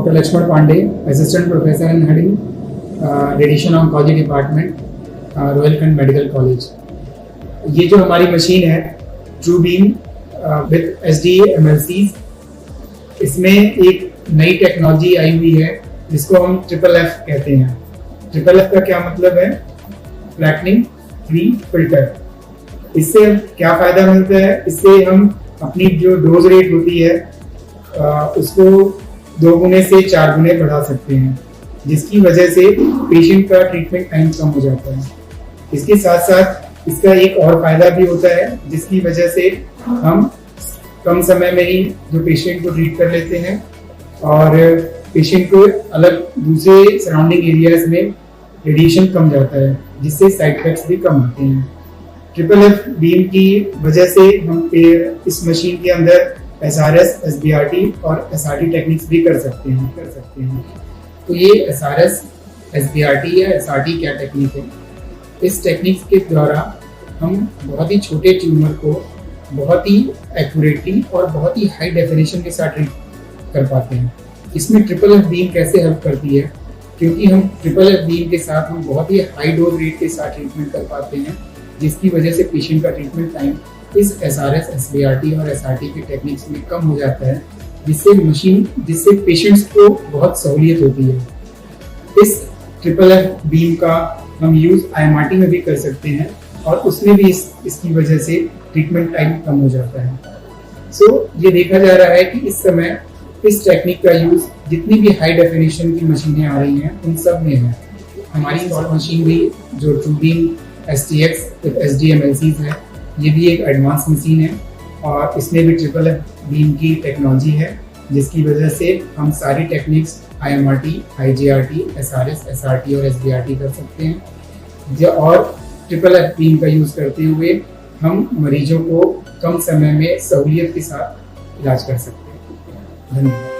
Dr. Lakshman Pandey, Assistant Professor and heading Radiation Oncology Department, Royal Kent Medical College. ये जो हमारी machine है true beam with SDMLCs, इसमें एक नई टेक्नोलॉजी आई हुई है जिसको हम FFF कहते हैं। FFF का क्या मतलब है? Flattening free filter. इससे क्या फायदा मिलता है? इससे हम अपनी जो डोज रेट होती है उसको 2 गुने से 4 गुने बढ़ा सकते हैं, जिसकी वजह से पेशेंट का ट्रीटमेंट टाइम कम हो जाता है। इसके साथ साथ इसका एक और फायदा भी होता है, जिसकी वजह से हम कम समय में ही जो पेशेंट को ट्रीट कर लेते हैं और पेशेंट को अलग दूसरे सराउंडिंग एरियाज में रेडिएशन कम जाता है, जिससे साइड इफेक्ट्स भी कम होते हैं। FFF बीम की वजह से हम इस मशीन के अंदर SRS, SBRT और SRT टेक्निक्स भी कर सकते हैं। तो ये SRS, SBRT या SRT क्या टेक्निक है? इस टेक्निक के द्वारा हम बहुत ही छोटे ट्यूमर को बहुत ही एक्यूरेटली और बहुत ही हाई डेफिनेशन के साथ ट्रीट कर पाते हैं। इसमें FFF बीम कैसे हेल्प करती है? क्योंकि हम FFF बीम के साथ हम बहुत ही हाई डोज रेट के साथ ट्रीटमेंट कर पाते हैं, जिसकी वजह से पेशेंट का ट्रीटमेंट टाइम इस SRS, SBRT और SRT के टेक्निक्स में कम हो जाता है, जिससे पेशेंट्स को बहुत सहूलियत होती है। इस FFF बीम का हम यूज़ IMRT में भी कर सकते हैं और उसमें भी इसकी वजह से ट्रीटमेंट टाइम कम हो जाता है। ये देखा जा रहा है कि इस समय इस टेक्निक का यूज़ जितनी भी हाई डेफिनेशन की मशीनें आ रही हैं उन सब में है। हमारी मशीन भी जो true beam STX with SDMLCs है, ये भी एक एडवांस मशीन है और इसमें भी FFF बीम की टेक्नोलॉजी है, जिसकी वजह से हम सारी techniques IMRT, IGRT, SRS, SRT और SBRT कर सकते हैं। और FFF बीम का यूज़ करते हुए हम मरीजों को कम समय में सहूलियत के साथ इलाज कर सकते हैं। धन्यवाद।